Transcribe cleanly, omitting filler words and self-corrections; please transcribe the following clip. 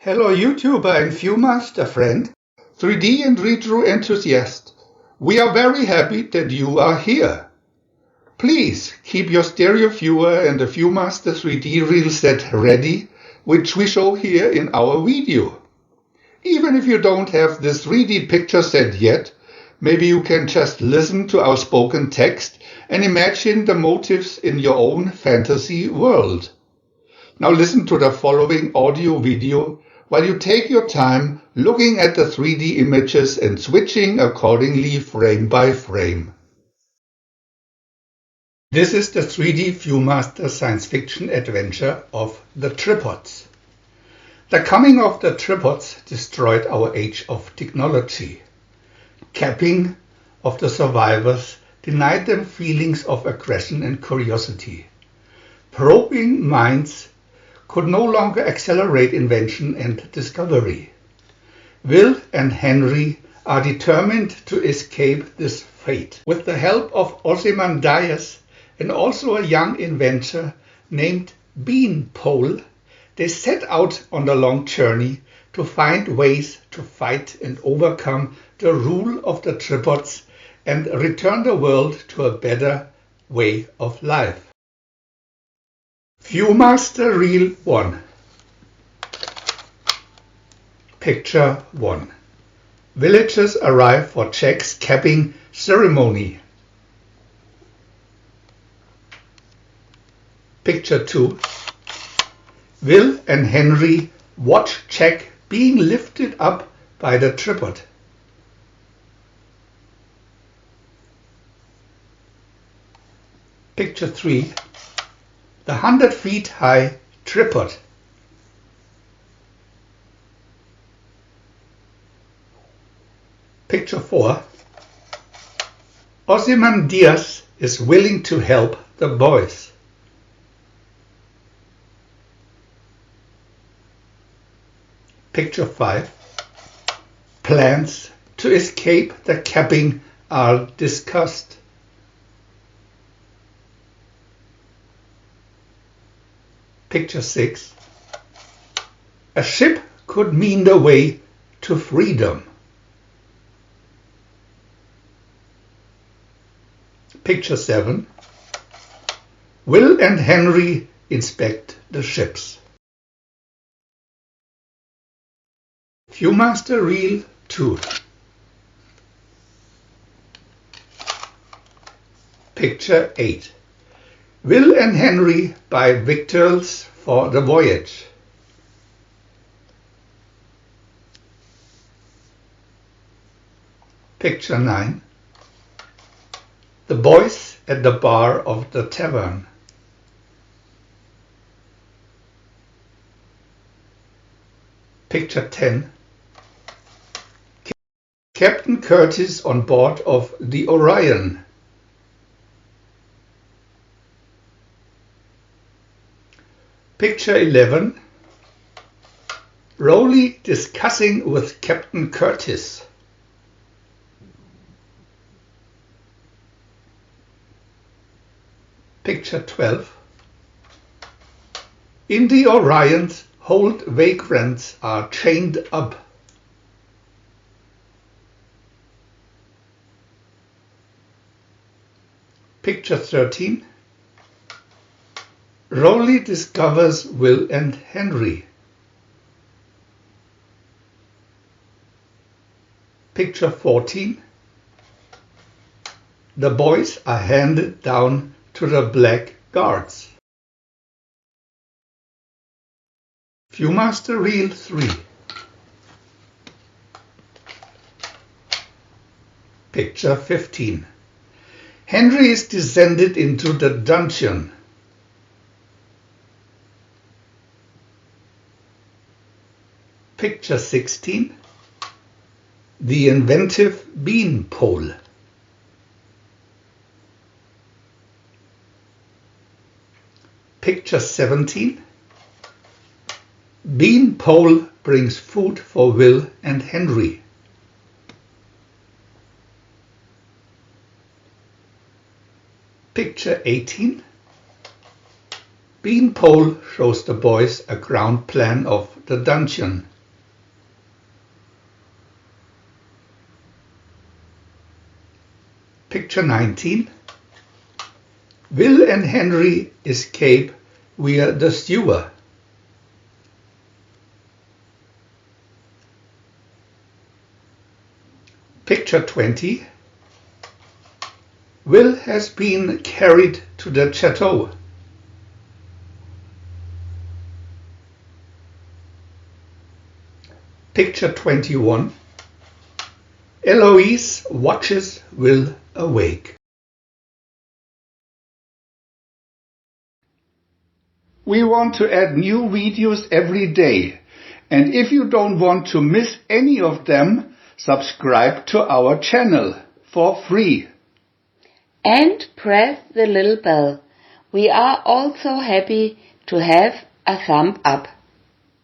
Hello YouTuber and VIEW-MASTER friend, 3D and retro enthusiast. We are very happy that you are here. Please keep your stereo viewer and the VIEW-MASTER 3D reel set ready, which we show here in our video. Even if you don't have this 3D picture set yet, maybe you can just listen to our spoken text and imagine the motifs in your own fantasy world. Now listen to the following audio video while you take your time looking at the 3D images and switching accordingly frame by frame. This is the 3D VIEW-MASTER science fiction adventure of the tripods. The coming of the tripods destroyed our age of technology. Capping of the survivors denied them feelings of aggression and curiosity. Probing minds could no longer accelerate invention and discovery. Will and Henry are determined to escape this fate. With the help of Ozymandias and also a young inventor named Beanpole, they set out on a long journey to find ways to fight and overcome the rule of the tripods and return the world to a better way of life. VIEW-MASTER Reel 1. Picture 1. Villagers arrive for Jack's capping ceremony. Picture 2. Will and Henry watch Jack being lifted up by the tripod. Picture 3. The 100 feet high tripod. Picture 4. Ozymandias is willing to help the boys. Picture 5. Plans to escape the capping are discussed. Picture 6. A ship could mean the way to freedom. Picture 7. Will and Henry inspect the ships. VIEW-MASTER Reel 2. Picture 8. Will and Henry buy victuals for the voyage. Picture 9. The boys at the bar of the tavern. Picture 10. Captain Curtis on board of the Orion. Picture 11. Rowley discussing with Captain Curtis. Picture 12. In the Orion's hold vagrants are chained up. Picture 13. Rowley discovers Will and Henry. Picture 14. The boys are handed down to the Black Guards. VIEW-MASTER Reel 3. Picture 15. Henry is descended into the dungeon. Picture 16. The inventive Beanpole. Picture 17. Beanpole brings food for Will and Henry. Picture 18. Beanpole shows the boys a ground plan of the dungeon. Picture 19. Will and Henry escape via the sewer. Picture 20. Will has been carried to the chateau. Picture 21. Eloise watches Will awake. We want to add new videos every day, and if you don't want to miss any of them, subscribe to our channel for free. And press the little bell. We are also happy to have a thumb up.